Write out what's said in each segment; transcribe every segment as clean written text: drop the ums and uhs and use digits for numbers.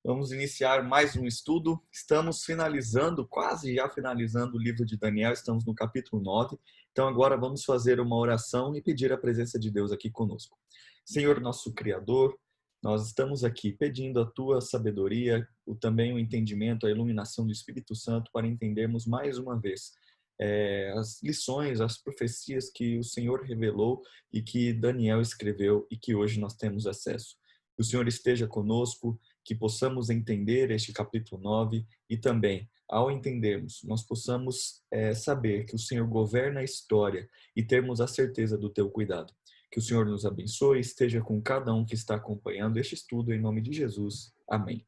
Vamos iniciar mais um estudo. Estamos finalizando, quase já finalizando o livro de Daniel, estamos no capítulo 9. Então agora vamos fazer uma oração e pedir a presença de Deus aqui conosco. Senhor, nosso Criador, nós estamos aqui pedindo a tua sabedoria, também o entendimento, a iluminação do Espírito Santo para entendermos mais uma vez as lições, as profecias que o Senhor revelou e que Daniel escreveu e que hoje nós temos acesso. Que o Senhor esteja conosco, que possamos entender este capítulo 9 e também, ao entendermos, nós possamos saber que o Senhor governa a história e termos a certeza do teu cuidado. Que o Senhor nos abençoe e esteja com cada um que está acompanhando este estudo, em nome de Jesus. Amém.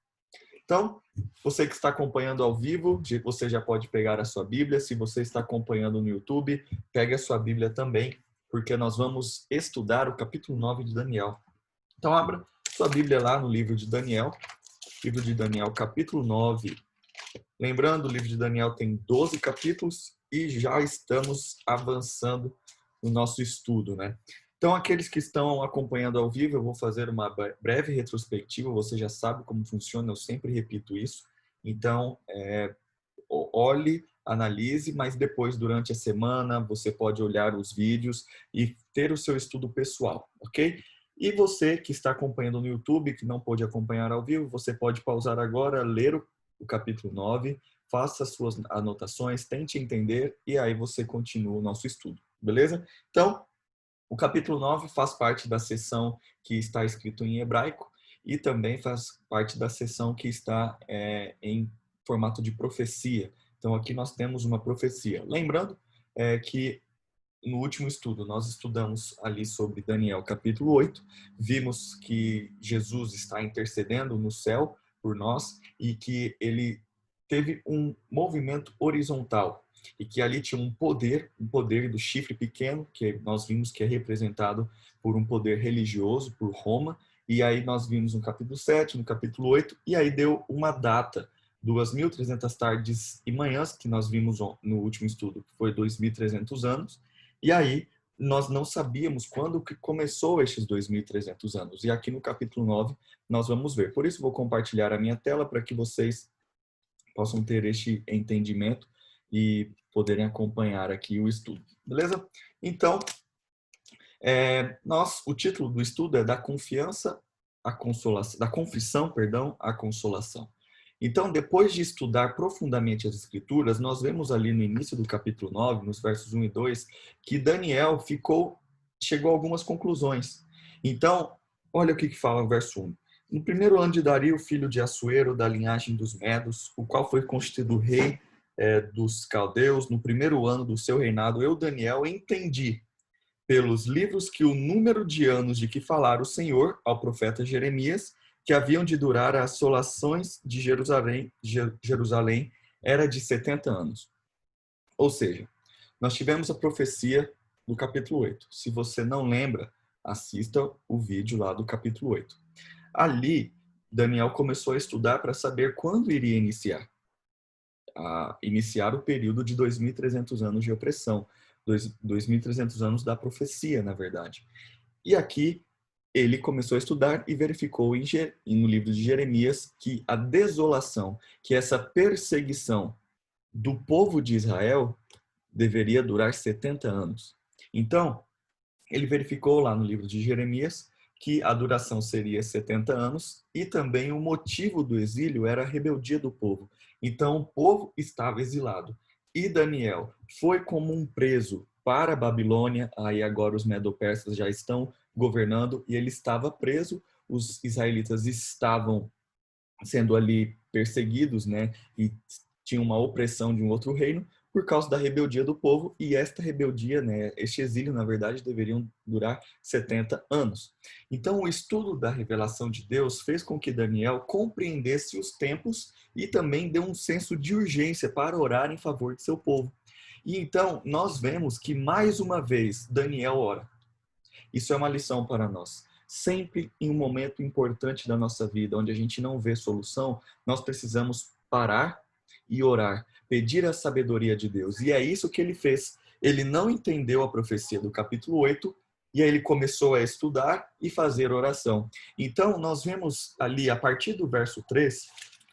Então, você que está acompanhando ao vivo, você já pode pegar a sua Bíblia. Se você está acompanhando no YouTube, pegue a sua Bíblia também, porque nós vamos estudar o capítulo 9 de Daniel. Então, abra sua Bíblia lá no livro de Daniel capítulo 9. Lembrando, o livro de Daniel tem 12 capítulos e já estamos avançando no nosso estudo, né? Então, aqueles que estão acompanhando ao vivo, eu vou fazer uma breve retrospectiva. Você já sabe como funciona, eu sempre repito isso. Então, olhe, analise, mas depois, durante a semana, você pode olhar os vídeos e ter o seu estudo pessoal, ok? E você que está acompanhando no YouTube, que não pôde acompanhar ao vivo, você pode pausar agora, ler o capítulo 9, faça suas anotações, tente entender e aí você continua o nosso estudo, beleza? Então, o capítulo 9 faz parte da seção que está escrito em hebraico e também faz parte da seção que está em formato de profecia. Então, aqui nós temos uma profecia. Lembrando que no último estudo, nós estudamos ali sobre Daniel capítulo 8, vimos que Jesus está intercedendo no céu por nós e que ele teve um movimento horizontal e que ali tinha um poder do chifre pequeno, que nós vimos que é representado por um poder religioso, por Roma, e aí nós vimos no capítulo 7, no capítulo 8, e aí deu uma data, 2.300 tardes e manhãs, que nós vimos no último estudo, que foi 2.300 anos, e aí nós não sabíamos quando que começou estes 2.300 anos. E aqui no capítulo 9 nós vamos ver. Por isso vou compartilhar a minha tela para que vocês possam ter este entendimento e poderem acompanhar aqui o estudo. Beleza? Então, o título do estudo é da confiança à consolação, da confissão, perdão, à consolação. Então, depois de estudar profundamente as Escrituras, nós vemos ali no início do capítulo 9, nos versos 1 e 2, que Daniel chegou a algumas conclusões. Então, olha o que fala o verso 1. No primeiro ano de Dario, filho de Assuero, da linhagem dos Medos, o qual foi constituído rei dos caldeus, no primeiro ano do seu reinado, eu, Daniel, entendi pelos livros que o número de anos de que falara o Senhor ao profeta Jeremias, que haviam de durar as assolações de Jerusalém era de 70 anos. Ou seja, nós tivemos a profecia do capítulo 8. Se você não lembra, assista o vídeo lá do capítulo 8. Ali, Daniel começou a estudar para saber quando iria iniciar o período de 2.300 anos de opressão, 2.300 anos da profecia, na verdade. E aqui ele começou a estudar e verificou no livro de Jeremias que a desolação, que essa perseguição do povo de Israel deveria durar 70 anos. Então, ele verificou lá no livro de Jeremias que a duração seria 70 anos e também o motivo do exílio era a rebeldia do povo. Então, o povo estava exilado. E Daniel foi como um preso para a Babilônia, aí agora os medo-persas já estão governando e ele estava preso, os israelitas estavam sendo ali perseguidos, né, e tinha uma opressão de um outro reino por causa da rebeldia do povo, e esta rebeldia, né, este exílio, na verdade, deveriam durar 70 anos. Então, o estudo da revelação de Deus fez com que Daniel compreendesse os tempos e também deu um senso de urgência para orar em favor de seu povo. E então, nós vemos que, mais uma vez, Daniel ora. Isso é uma lição para nós. Sempre em um momento importante da nossa vida, onde a gente não vê solução, nós precisamos parar e orar, pedir a sabedoria de Deus. E é isso que ele fez. Ele não entendeu a profecia do capítulo 8 E aí ele começou a estudar e fazer oração. Então, nós vemos ali, a partir do verso 3,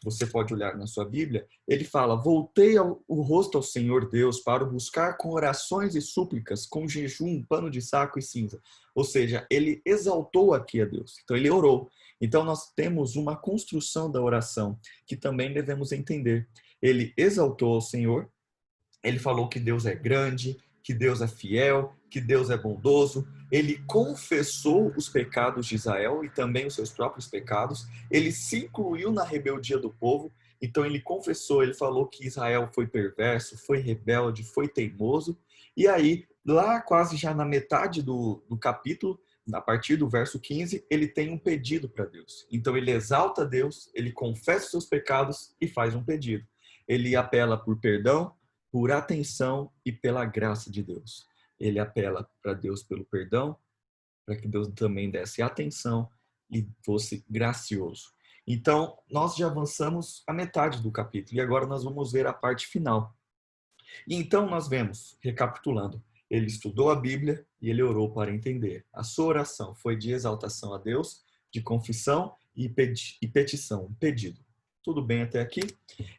você pode olhar na sua Bíblia, ele fala: voltei o rosto ao Senhor Deus para o buscar com orações e súplicas, com jejum, pano de saco e cinza. Ou seja, ele exaltou aqui a Deus. Então, ele orou. Então, nós temos uma construção da oração que também devemos entender. Ele exaltou ao Senhor, ele falou que Deus é grande, que Deus é fiel, que Deus é bondoso. Ele confessou os pecados de Israel e também os seus próprios pecados. Ele se incluiu na rebeldia do povo. Então ele confessou, ele falou que Israel foi perverso, foi rebelde, foi teimoso. E aí, lá quase já na metade do capítulo, a partir do verso 15, ele tem um pedido para Deus. Então ele exalta Deus, ele confessa os seus pecados e faz um pedido. Ele apela por perdão, por atenção e pela graça de Deus. Ele apela para Deus pelo perdão, para que Deus também desse atenção e fosse gracioso. Então, nós já avançamos a metade do capítulo e agora nós vamos ver a parte final. E então nós vemos, recapitulando, ele estudou a Bíblia e ele orou para entender. A sua oração foi de exaltação a Deus, de confissão e petição, um pedido. Tudo bem até aqui?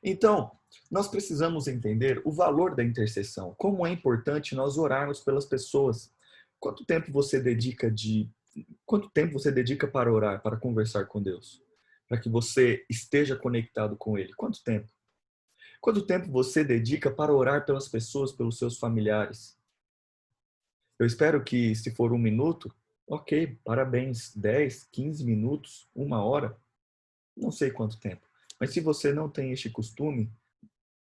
Então, nós precisamos entender o valor da intercessão, como é importante nós orarmos pelas pessoas. Quanto tempo você dedica para orar, para conversar com Deus? Para que você esteja conectado com Ele? Quanto tempo? Quanto tempo você dedica para orar pelas pessoas, pelos seus familiares? Eu espero que, se for 1 minuto, ok, parabéns. 10, 15 minutos, 1 hora, não sei quanto tempo. Mas se você não tem este costume,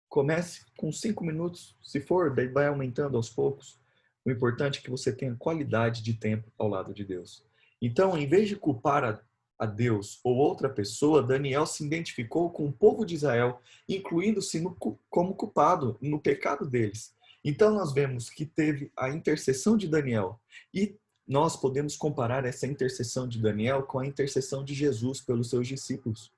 comece com 5 minutos. Se for, daí vai aumentando aos poucos. O importante é que você tenha qualidade de tempo ao lado de Deus. Então, em vez de culpar a Deus ou outra pessoa, Daniel se identificou com o povo de Israel, incluindo-se como culpado no pecado deles. Então, nós vemos que teve a intercessão de Daniel. E nós podemos comparar essa intercessão de Daniel com a intercessão de Jesus pelos seus discípulos.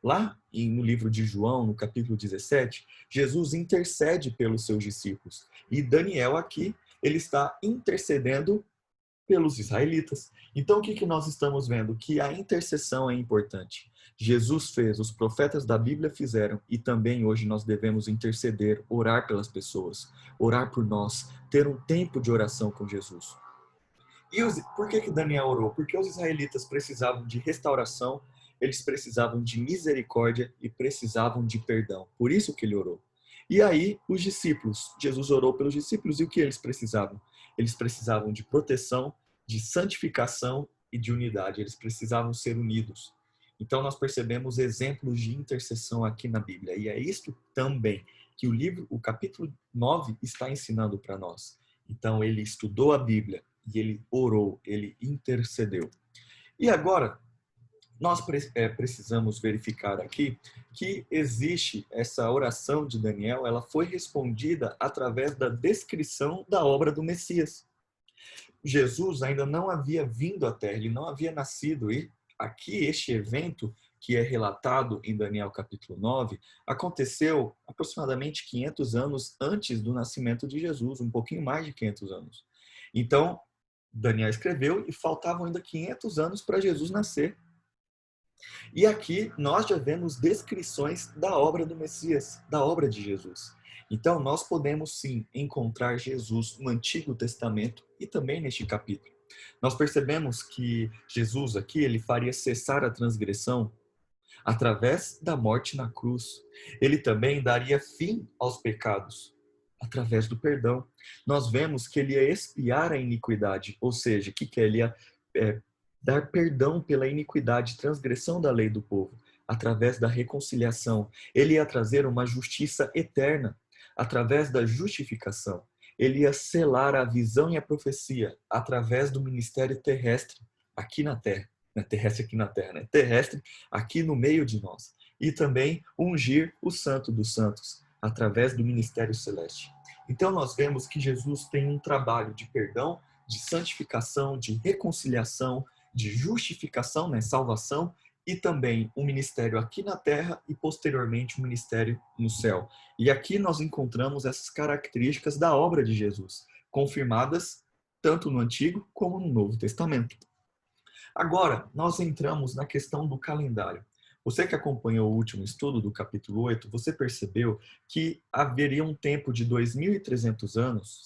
Lá no livro de João, no capítulo 17, Jesus intercede pelos seus discípulos. E Daniel aqui, ele está intercedendo pelos israelitas. Então, o que nós estamos vendo? Que a intercessão é importante. Jesus fez, os profetas da Bíblia fizeram, e também hoje nós devemos interceder, orar pelas pessoas, orar por nós, ter um tempo de oração com Jesus. E por que Daniel orou? Porque os israelitas precisavam de restauração, eles precisavam de misericórdia e precisavam de perdão. Por isso que ele orou. E aí, os discípulos, Jesus orou pelos discípulos e o que eles precisavam? Eles precisavam de proteção, de santificação e de unidade. Eles precisavam ser unidos. Então, nós percebemos exemplos de intercessão aqui na Bíblia. E é isto também que o capítulo 9 está ensinando para nós. Então, ele estudou a Bíblia e ele orou, ele intercedeu. E agora, nós precisamos verificar aqui que existe essa oração de Daniel, ela foi respondida através da descrição da obra do Messias. Jesus ainda não havia vindo à Terra, ele não havia nascido, e aqui este evento que é relatado em Daniel capítulo 9, aconteceu aproximadamente 500 anos antes do nascimento de Jesus, um pouquinho mais de 500 anos. Então, Daniel escreveu e faltavam ainda 500 anos para Jesus nascer. E aqui nós já vemos descrições da obra do Messias, da obra de Jesus. Então nós podemos sim encontrar Jesus no Antigo Testamento e também neste capítulo. Nós percebemos que Jesus aqui ele faria cessar a transgressão através da morte na cruz. Ele também daria fim aos pecados através do perdão. Nós vemos que ele ia expiar a iniquidade, ou seja, que ele ia dar perdão pela iniquidade, transgressão da lei do povo, através da reconciliação. Ele ia trazer uma justiça eterna, através da justificação. Ele ia selar a visão e a profecia, através do ministério terrestre, aqui na terra. Não é terrestre aqui na terra, né? Terrestre aqui no meio de nós. E também ungir o Santo dos Santos, através do ministério celeste. Então nós vemos que Jesus tem um trabalho de perdão, de santificação, de reconciliação, de justificação, né, salvação, e também um ministério aqui na terra e posteriormente um ministério no céu. E aqui nós encontramos essas características da obra de Jesus, confirmadas tanto no Antigo como no Novo Testamento. Agora, nós entramos na questão do calendário. Você que acompanhou o último estudo do capítulo 8, você percebeu que haveria um tempo de 2.300 anos,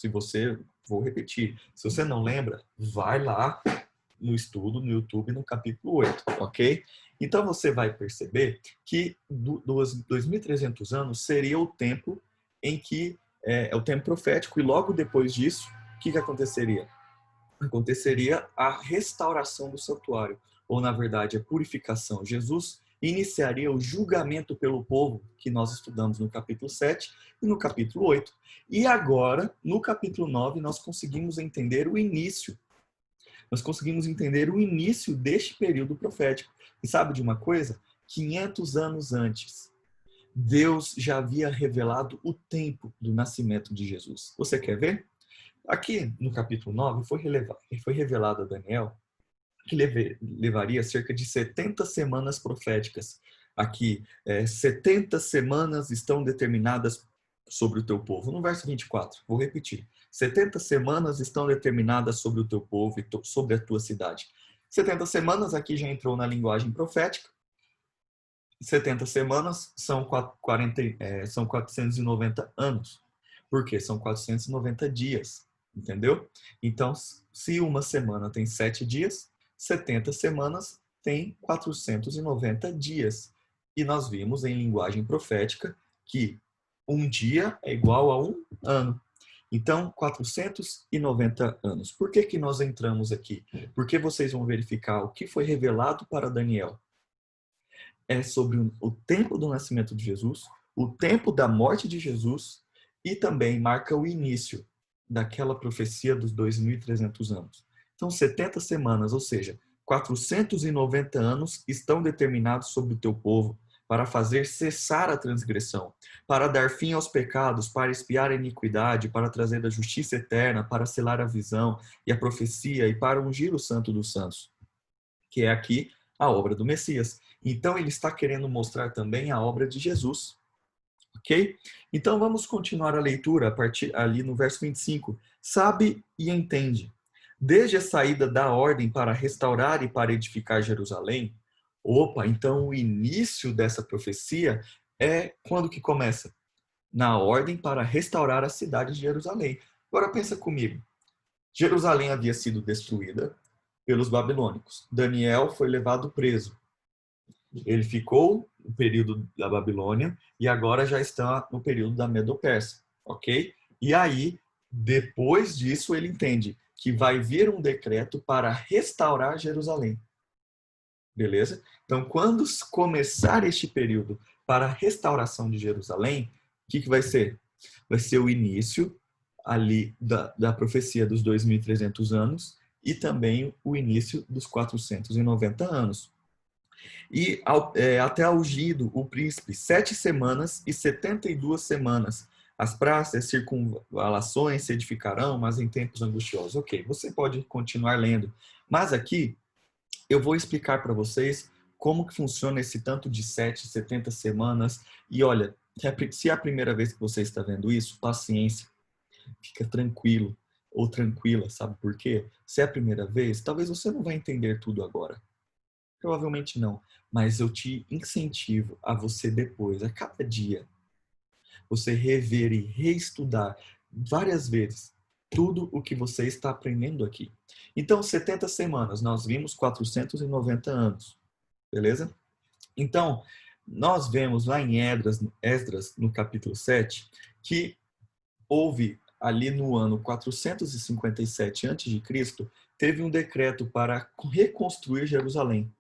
vou repetir, se você não lembra, vai lá no estudo, no YouTube, no capítulo 8, ok? Então você vai perceber que dos 2.300 anos seria o tempo em que é o tempo profético, e logo depois disso, o que aconteceria? Aconteceria a restauração do santuário, ou na verdade a purificação. Jesus iniciaria o julgamento pelo povo, que nós estudamos no capítulo 7 e no capítulo 8. E agora, no capítulo 9, nós conseguimos entender o início. Nós conseguimos entender o início deste período profético. E sabe de uma coisa? 500 anos antes, Deus já havia revelado o tempo do nascimento de Jesus. Você quer ver? Aqui no capítulo 9 foi revelado a Daniel que levaria cerca de 70 semanas proféticas. Aqui, 70 semanas estão determinadas sobre o teu povo. No verso 24, vou repetir. 70 semanas estão determinadas sobre o teu povo e sobre a tua cidade. 70 semanas aqui já entrou na linguagem profética. 70 semanas são 490 anos. Por quê? São 490 dias. Entendeu? Então, se uma semana tem 7 dias, 70 semanas tem 490 dias. E nós vimos em linguagem profética que um dia é igual a um ano. Então, 490 anos. Por que nós entramos aqui? Porque vocês vão verificar o que foi revelado para Daniel. É sobre o tempo do nascimento de Jesus, o tempo da morte de Jesus, e também marca o início daquela profecia dos 2.300 anos. Então, 70 semanas, ou seja, 490 anos estão determinados sobre o teu povo para fazer cessar a transgressão, para dar fim aos pecados, para expiar a iniquidade, para trazer a justiça eterna, para selar a visão e a profecia e para ungir o Santo dos Santos, que é aqui a obra do Messias. Então, ele está querendo mostrar também a obra de Jesus. Ok? Então vamos continuar a leitura a partir ali no verso 25. Sabe e entende. Desde a saída da ordem para restaurar e para edificar Jerusalém. Opa, então o início dessa profecia é quando que começa? Na ordem para restaurar a cidade de Jerusalém. Agora pensa comigo. Jerusalém havia sido destruída pelos babilônicos. Daniel foi levado preso. Ele ficou no período da Babilônia e agora já está no período da Medo-Persa, ok? E aí, depois disso, ele entende que vai vir um decreto para restaurar Jerusalém. Beleza? Então, quando começar este período para a restauração de Jerusalém, o que vai ser? Vai ser o início ali da profecia dos 2.300 anos e também o início dos 490 anos. E até ungido o príncipe 7 semanas e 72 semanas. As praças, circunvalações se edificarão, mas em tempos angustiosos. Ok, você pode continuar lendo. Mas aqui eu vou explicar para vocês como que funciona esse tanto de 7, 70 semanas. E olha, se é a primeira vez que você está vendo isso, paciência, fica tranquilo ou tranquila, sabe por quê? Se é a primeira vez, talvez você não vai entender tudo agora. Provavelmente não, mas eu te incentivo a você depois, a cada dia, você rever e reestudar várias vezes tudo o que você está aprendendo aqui. Então, 70 semanas, nós vimos 490 anos, beleza? Então, nós vemos lá em Esdras, no capítulo 7, que houve ali no ano 457 a.C., teve um decreto para reconstruir Jerusalém.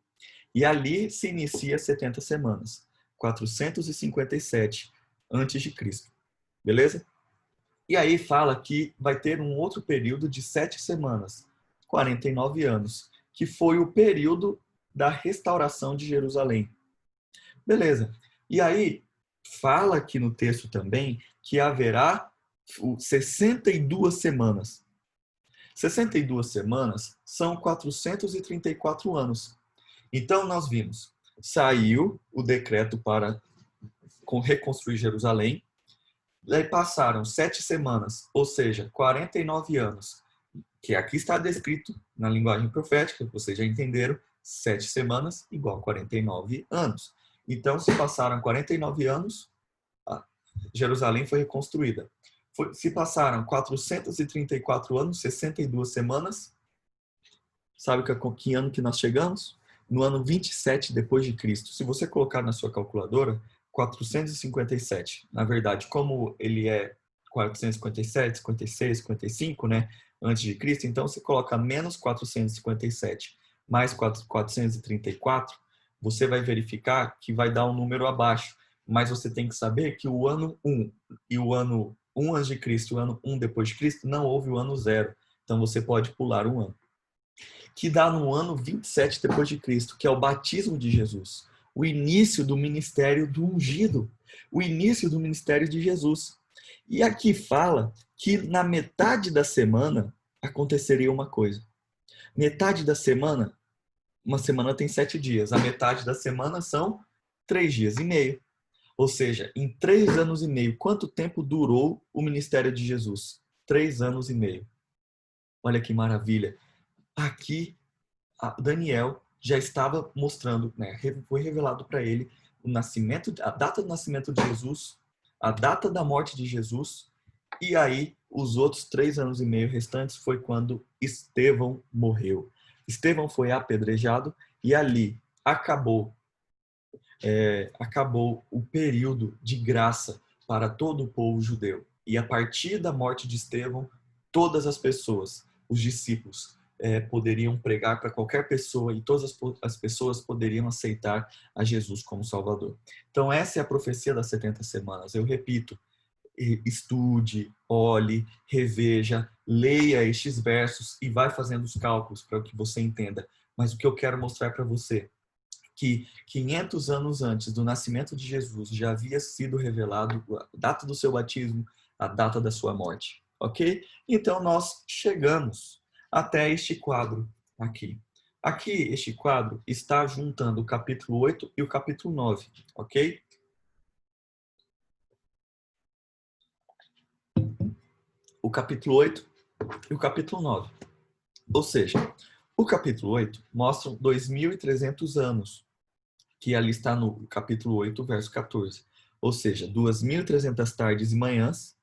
E ali se inicia 70 semanas, 457 antes de Cristo. Beleza? E aí fala que vai ter um outro período de 7 semanas, 49 anos, que foi o período da restauração de Jerusalém. Beleza. E aí fala aqui no texto também que haverá 62 semanas. 62 semanas são 434 anos. Então, nós vimos, saiu o decreto para reconstruir Jerusalém, daí passaram 7 semanas, ou seja, 49 anos, que aqui está descrito na linguagem profética, que vocês já entenderam, 7 semanas igual 49 anos. Então, se passaram 49 anos, Jerusalém foi reconstruída. Se passaram 434 anos, 62 semanas, sabe que ano que nós chegamos? No ano 27 depois de Cristo. Se você colocar na sua calculadora, 457. Na verdade, como ele é 457, 56, 55, né? Antes de Cristo, então você coloca menos 457 mais 434, você vai verificar que vai dar um número abaixo. Mas você tem que saber que o ano 1 e o ano 1 antes de Cristo, o ano 1 depois de Cristo, não houve o ano 0. Então você pode pular um ano. Que dá no ano 27 depois de Cristo, que é o batismo de Jesus, o início do ministério do ungido, o início do ministério de Jesus. E aqui fala que na metade da semana aconteceria uma coisa. Metade da semana, uma semana tem 7 dias, a metade da semana são 3 dias e meio. Ou seja, em 3 anos e meio, quanto tempo durou o ministério de Jesus? 3 anos e meio. Olha que maravilha. Aqui, Daniel já estava mostrando, né, foi revelado para ele o nascimento, a data do nascimento de Jesus, a data da morte de Jesus, e aí os outros 3 anos e meio restantes foi quando Estevão morreu. Estevão foi apedrejado e ali acabou o período de graça para todo o povo judeu. E a partir da morte de Estevão, todas as pessoas, os discípulos, poderiam pregar para qualquer pessoa e todas as pessoas poderiam aceitar a Jesus como Salvador. Então essa é a profecia das 70 semanas. Eu repito, estude, olhe, reveja, leia estes versos e vai fazendo os cálculos para que você entenda. Mas o que eu quero mostrar para você que 500 anos antes do nascimento de Jesus já havia sido revelado a data do seu batismo, a data da sua morte, ok? Então nós chegamos até este quadro aqui. Aqui, este quadro está juntando o capítulo 8 e o capítulo 9, ok? O capítulo 8 e o capítulo 9. Ou seja, o capítulo 8 mostra 2.300 anos, que ali está no capítulo 8, verso 14. Ou seja, 2.300 tardes e manhãs,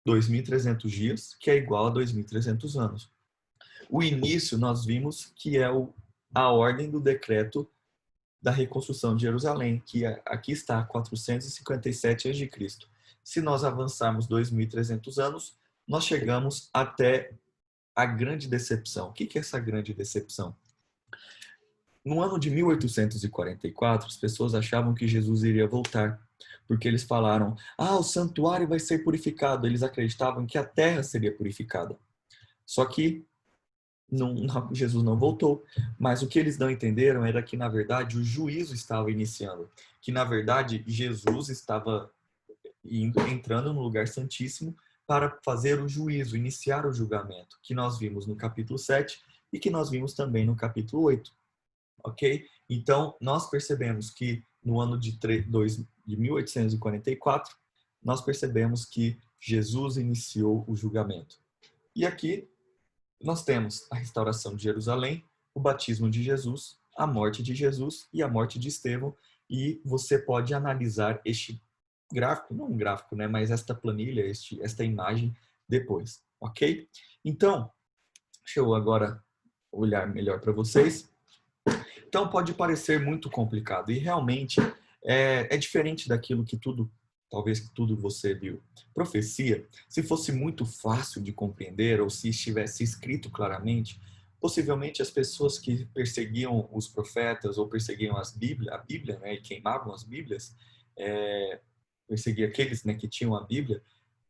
2.300 dias, que é igual a 2.300 anos. O início nós vimos que é a ordem do decreto da reconstrução de Jerusalém, que aqui está, 457 a.C. Se nós avançarmos 2.300 anos, nós chegamos até a grande decepção. O que é essa grande decepção? No ano de 1844, as pessoas achavam que Jesus iria voltar, porque eles falaram: o santuário vai ser purificado. Eles acreditavam que a terra seria purificada. Só que Jesus não voltou. Mas o que eles não entenderam era que, na verdade, o juízo estava iniciando. Que, na verdade, Jesus estava entrando no lugar santíssimo para fazer o juízo, iniciar o julgamento, que nós vimos no capítulo 7 e que nós vimos também no capítulo 8. Ok? Então, nós percebemos que no ano de 1844, nós percebemos que Jesus iniciou o julgamento. E aqui nós temos a restauração de Jerusalém, o batismo de Jesus, a morte de Jesus e a morte de Estevão. E você pode analisar este gráfico, não um gráfico, né, mas esta planilha, esta imagem depois, ok? Então, deixa eu agora olhar melhor para vocês. Então pode parecer muito complicado e realmente é diferente daquilo que talvez tudo você viu. Profecia, se fosse muito fácil de compreender ou se estivesse escrito claramente, possivelmente as pessoas que perseguiam os profetas ou perseguiam a Bíblia, né, e queimavam as Bíblias, perseguia aqueles, né, que tinham a Bíblia,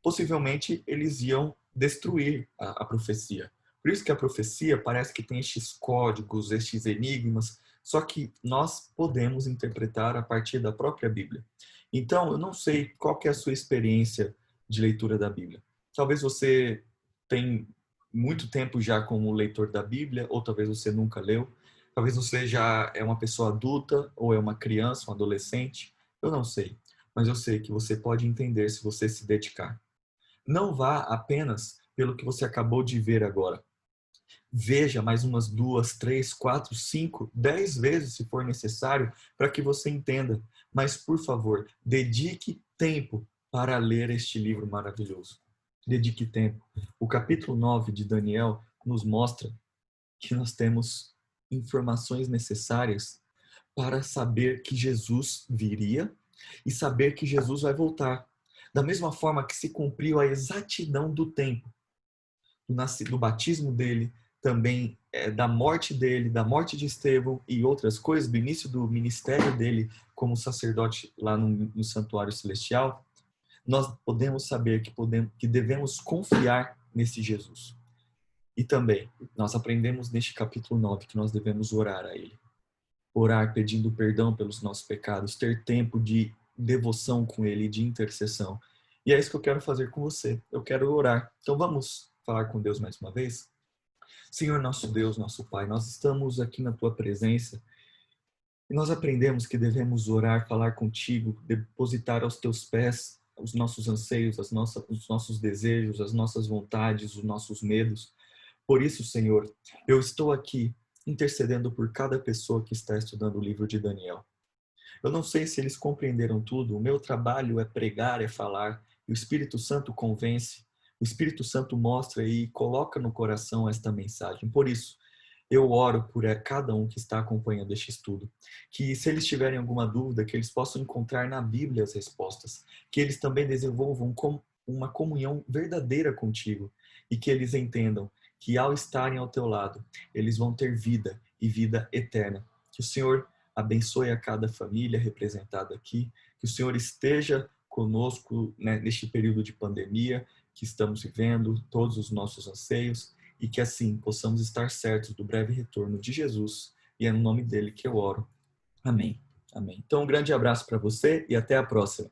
possivelmente eles iam destruir a profecia. Por isso que a profecia parece que tem estes códigos, estes enigmas, só que nós podemos interpretar a partir da própria Bíblia. Então, eu não sei qual que é a sua experiência de leitura da Bíblia. Talvez você tenha muito tempo já como leitor da Bíblia, ou talvez você nunca leu. Talvez você já é uma pessoa adulta, ou é uma criança, um adolescente. Eu não sei. Mas eu sei que você pode entender se você se dedicar. Não vá apenas pelo que você acabou de ver agora. Veja mais umas 2, 3, 4, 5, 10 vezes se for necessário para que você entenda. Mas, por favor, dedique tempo para ler este livro maravilhoso. Dedique tempo. O capítulo 9 de Daniel nos mostra que nós temos informações necessárias para saber que Jesus viria e saber que Jesus vai voltar. Da mesma forma que se cumpriu a exatidão do tempo, do batismo dele, também da morte dele, da morte de Estevão e outras coisas, do início do ministério dele como sacerdote lá no santuário celestial, nós podemos saber que devemos confiar nesse Jesus. E também, nós aprendemos neste capítulo 9 que nós devemos orar a ele. Orar pedindo perdão pelos nossos pecados, ter tempo de devoção com ele, de intercessão. E é isso que eu quero fazer com você. Eu quero orar. Então vamos falar com Deus mais uma vez? Senhor nosso Deus, nosso Pai, nós estamos aqui na tua presença e nós aprendemos que devemos orar, falar contigo, depositar aos teus pés os nossos anseios, os nossos desejos, as nossas vontades, os nossos medos. Por isso, Senhor, eu estou aqui intercedendo por cada pessoa que está estudando o livro de Daniel. Eu não sei se eles compreenderam tudo, o meu trabalho é pregar, é falar, e o Espírito Santo convence, o Espírito Santo mostra e coloca no coração esta mensagem. Por isso, eu oro por cada um que está acompanhando este estudo, que se eles tiverem alguma dúvida, que eles possam encontrar na Bíblia as respostas, que eles também desenvolvam uma comunhão verdadeira contigo e que eles entendam que ao estarem ao teu lado, eles vão ter vida e vida eterna. Que o Senhor abençoe a cada família representada aqui, que o Senhor esteja conosco, né, neste período de pandemia que estamos vivendo, todos os nossos anseios, e que assim possamos estar certos do breve retorno de Jesus. E é no nome dele que eu oro. Amém. Amém. Então, um grande abraço para você e até a próxima.